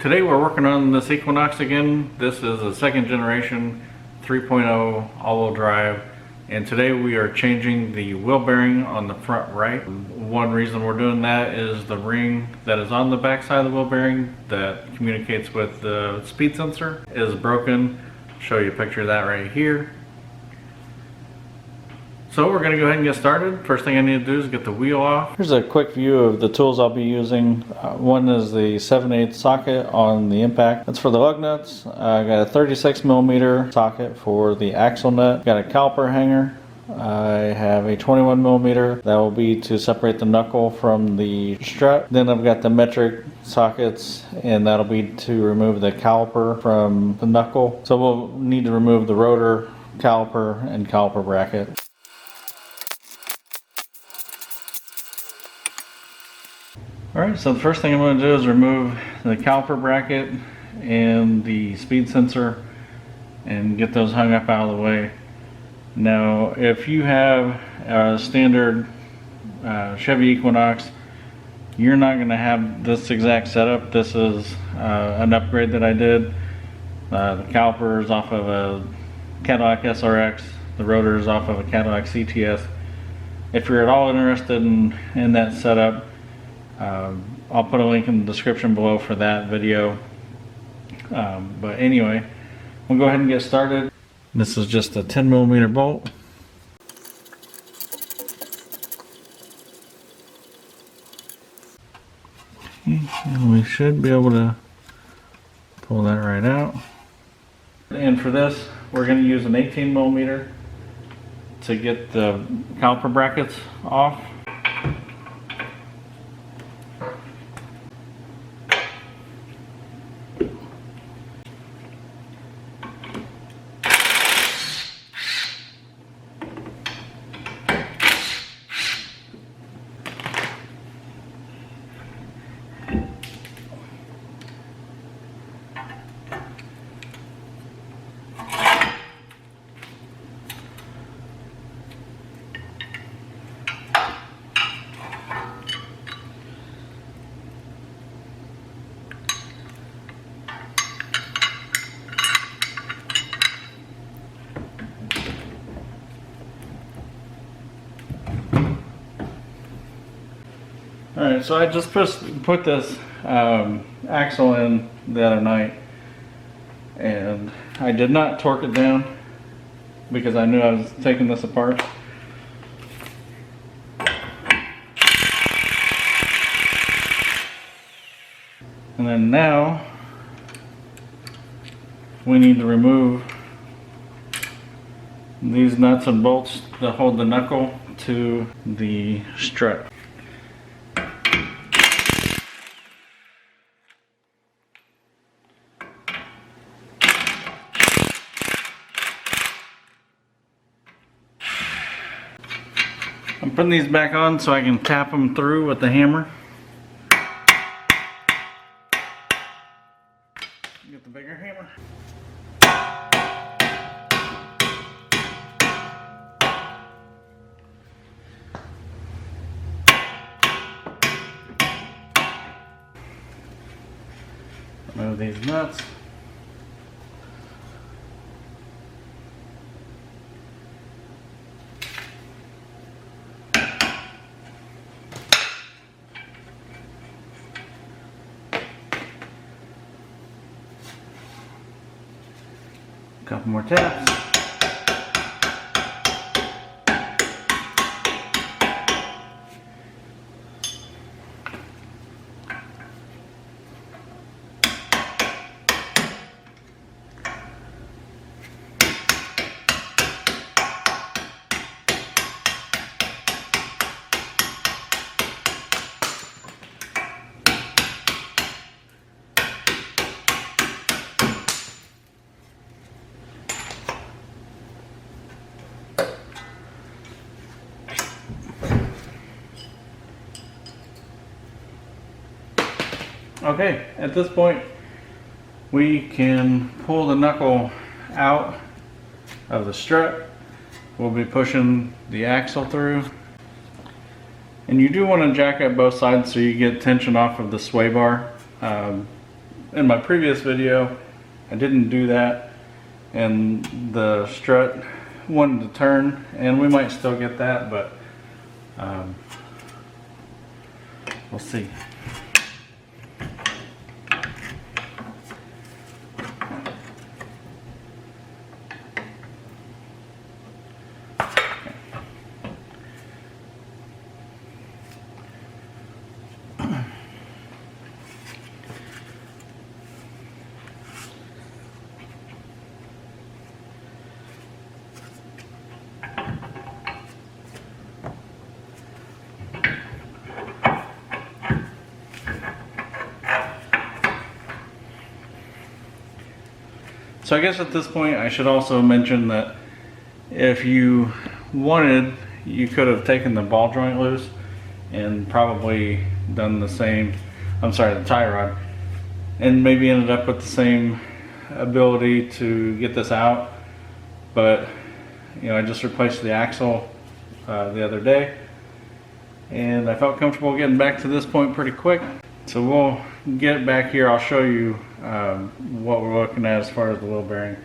Today we're working on this Equinox again. This is a second generation 3.0 all-wheel drive, and today we are changing the wheel bearing on the front right. One reason we're doing that is the ring that is on the back side of the wheel bearing that communicates with the speed sensor is broken. I'll show you a picture of that right here. So we're going to go ahead and get started. First thing I need to do is get the wheel off. Here's a quick view of the tools I'll be using. One is the 7/8 socket on the impact. That's for the lug nuts. I got a 36mm socket for the axle nut. Got a caliper hanger. I have a 21mm that will be to separate the knuckle from the strut. Then I've got the metric sockets, and that'll be to remove the caliper from the knuckle. So we'll need to remove the rotor, caliper, and caliper bracket. Alright, so the first thing I'm going to do is remove the caliper bracket and the speed sensor and get those hung up out of the way. Now, if you have a standard Chevy Equinox, you're not going to have this exact setup. This is an upgrade that I did. The caliper is off of a Cadillac SRX, the rotor is off of a Cadillac CTS. If you're at all interested in that setup, I'll put a link in the description below for that video. But anyway, we'll go ahead and get started. This is just a 10mm bolt. And we should be able to pull that right out. And for this, we're going to use an 18mm to get the caliper brackets off. Alright, so I just put this axle in the other night, and I did not torque it down because I knew I was taking this apart. And then now we need to remove these nuts and bolts that hold the knuckle to the strut. I'm putting these back on so I can tap them through with the hammer. Get the bigger hammer. Remove these nuts. Couple more taps. Okay, at this point we can pull the knuckle out of the strut. We'll be pushing the axle through. And you do want to jack up both sides so you get tension off of the sway bar. in my previous video, I didn't do that, and the strut wanted to turn, and we might still get that, but we'll see. So I guess at this point I should also mention that if you wanted, you could have taken the ball joint loose and probably done the same, I'm sorry, the tie rod, and maybe ended up with the same ability to get this out. But you know, I just replaced the axle the other day, and I felt comfortable getting back to this point pretty quick. So we'll get back here. I'll show you what we're looking at as far as the wheel bearing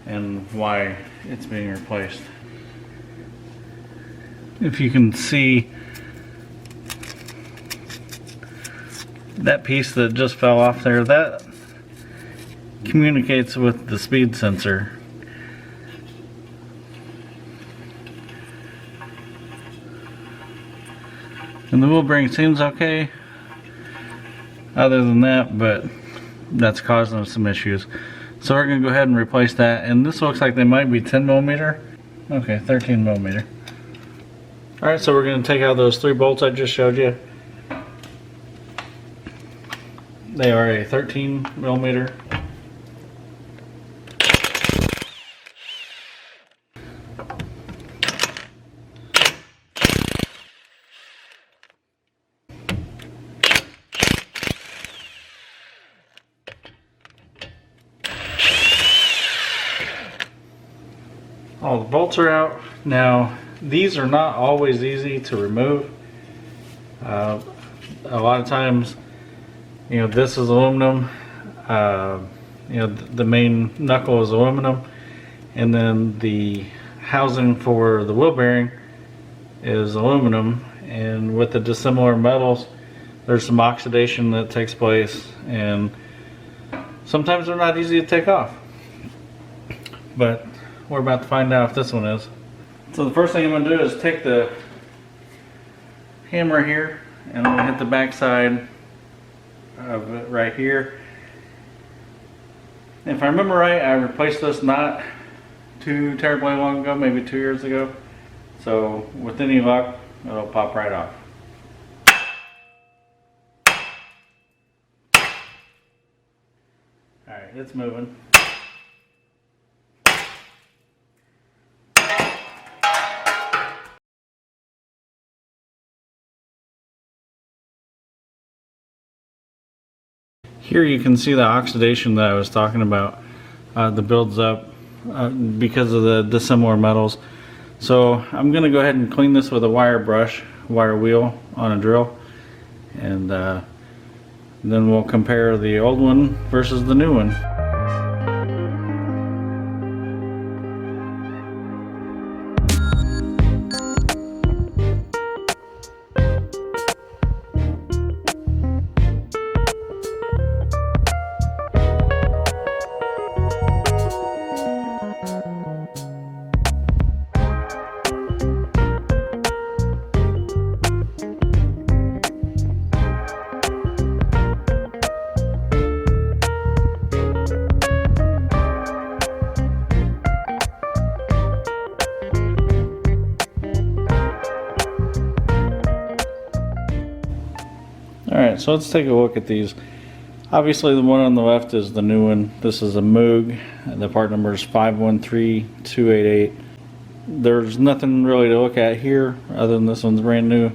and why it's being replaced. If you can see that piece that just fell off there, that communicates with the speed sensor. And the wheel bearing seems okay other than that, but that's causing us some issues. So we're going to go ahead and replace that, and this looks like they might be 10mm. Okay, 13mm. Alright, so we're going to take out those 3 bolts I just showed you. They are a 13mm. All the bolts are out. Now, these are not always easy to remove. A lot of times, you know, this is aluminum. You know, the main knuckle is aluminum, and then the housing for the wheel bearing is aluminum. And with the dissimilar metals, there's some oxidation that takes place, and sometimes they're not easy to take off. But we're about to find out if this one is. So the first thing I'm going to do is take the hammer here, and I'm going to hit the back side of it right here. If I remember right, I replaced this not too terribly long ago, maybe 2 years ago. So with any luck, it'll pop right off. Alright, it's moving. Here you can see the oxidation that I was talking about that builds up because of the dissimilar metals. So I'm going to go ahead and clean this with a wire brush, wire wheel on a drill, and then we'll compare the old one versus the new one. Alright, so let's take a look at these. Obviously the one on the left is the new one. This is a Moog. The part number is 513288. There's nothing really to look at here other than this one's brand new.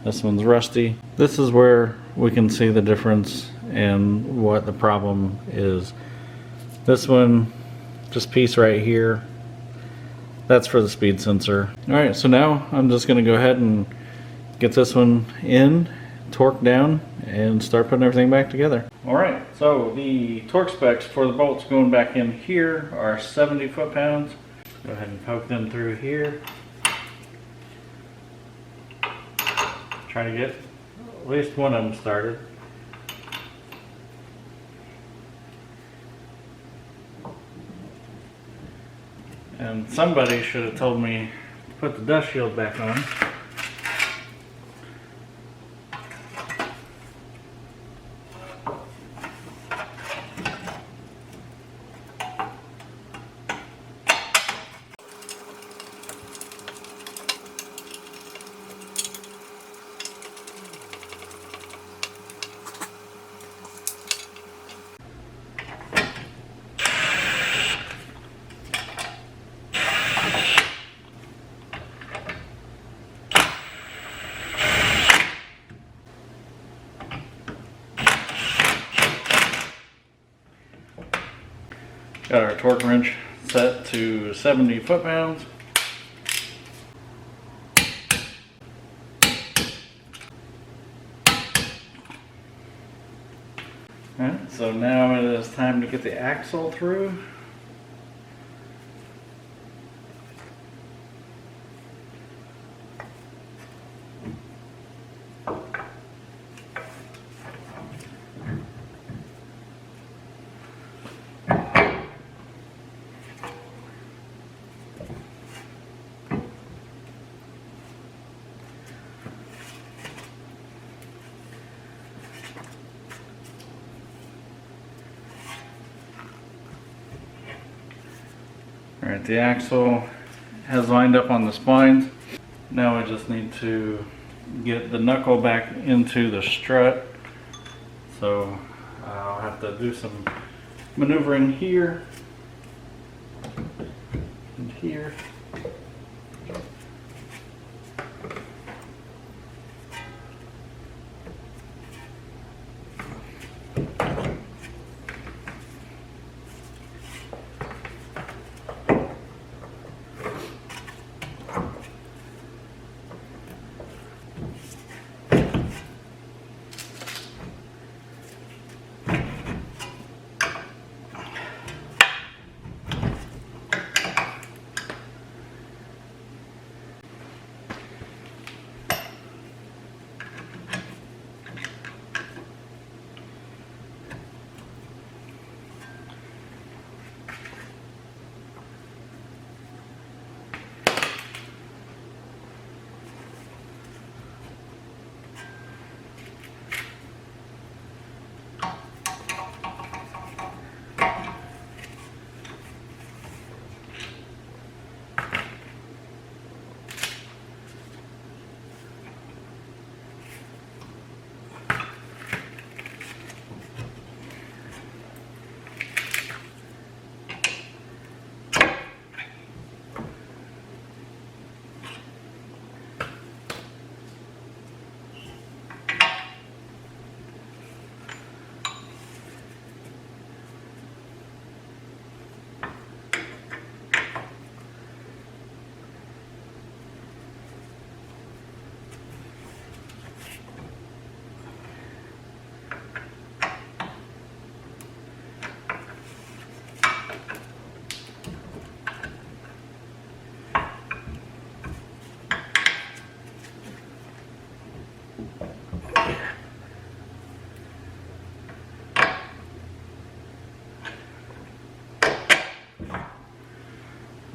This one's rusty. This is where we can see the difference and what the problem is. This one, this piece right here, that's for the speed sensor. Alright, so now I'm just going to go ahead and get this one in, torque down, and start putting everything back together. Alright, so the torque specs for the bolts going back in here are 70 foot-pounds. Go ahead and poke them through here. Try to get at least one of them started. And somebody should have told me to put the dust shield back on. Got our torque wrench set to 70 foot-pounds. Alright, so now it is time to get the axle through. Alright, the axle has lined up on the spines. Now I just need to get the knuckle back into the strut. So I'll have to do some maneuvering here and here.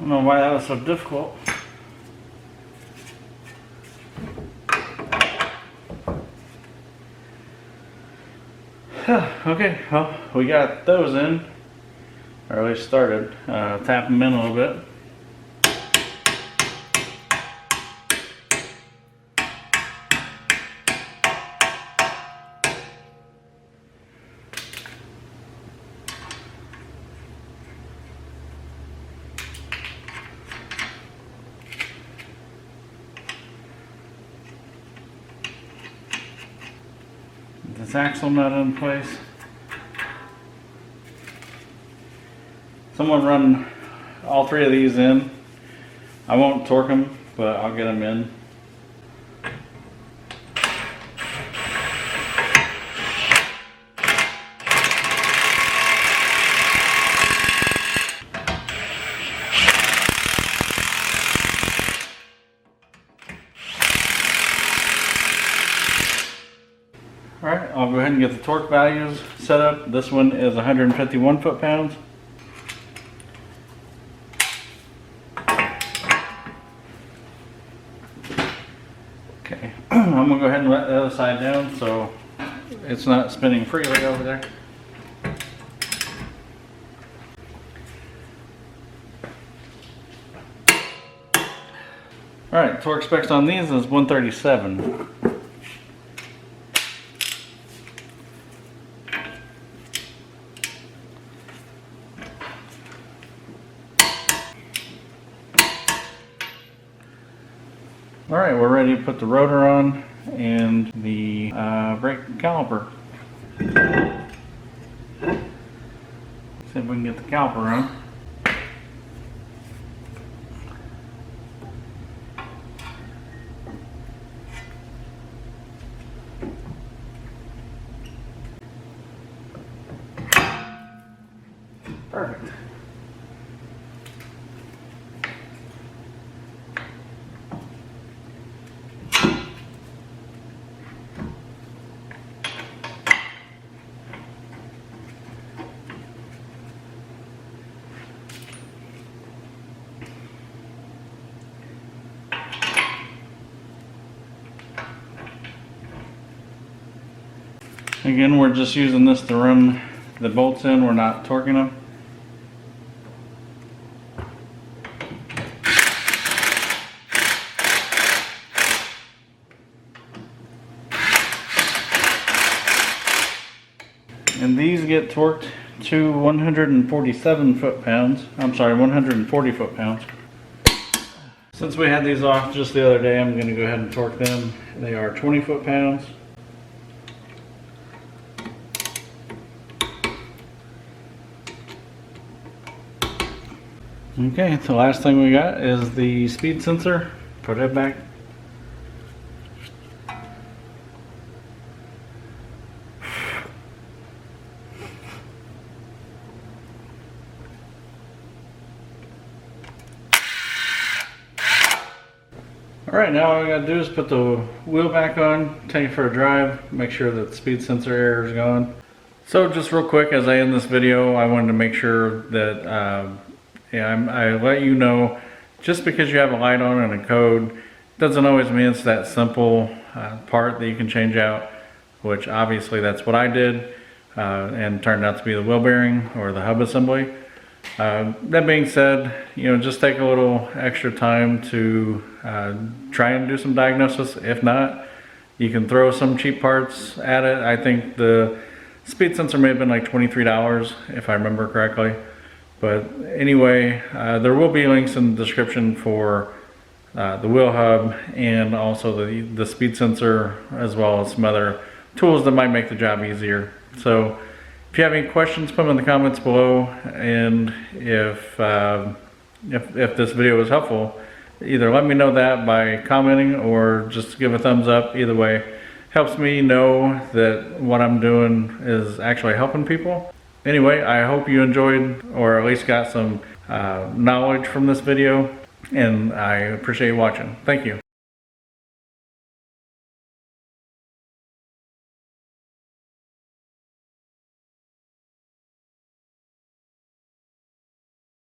I don't know why that was so difficult. Okay, well, we got those in, or at least started. Tap them in a little bit. This axle nut in place. Someone run all three of these in. I won't torque them, but I'll get them in. I'll go ahead and get the torque values set up. This one is 151 foot-pounds. Okay, I'm gonna go ahead and let the other side down so it's not spinning freely over there. Alright, torque specs on these is 137. Alright, we're ready to put the rotor on and the brake caliper. See if we can get the caliper on. Perfect. Again, we're just using this to run the bolts in, we're not torquing them. And these get torqued to 147 foot-pounds. I'm sorry, 140 foot-pounds. Since we had these off just the other day, I'm going to go ahead and torque them. They are 20 foot-pounds. Okay, the last thing we got is the speed sensor. Put it back. Alright, now all we gotta do is put the wheel back on, take it for a drive, make sure that the speed sensor error is gone. So just real quick, as I end this video, I wanted to make sure that I let you know, just because you have a light on and a code doesn't always mean it's that simple part that you can change out, which obviously that's what I did, and turned out to be the wheel bearing or the hub assembly. That being said, just take a little extra time to try and do some diagnosis. If not, you can throw some cheap parts at it. I think the speed sensor may have been like $23 if I remember correctly. But anyway, there will be links in the description for the wheel hub and also the speed sensor, as well as some other tools that might make the job easier. So if you have any questions, put them in the comments below, and if this video was helpful, either let me know that by commenting or just give a thumbs up. Either way helps me know that what I'm doing is actually helping people. Anyway, I hope you enjoyed, or at least got some knowledge from this video, and I appreciate you watching. Thank you.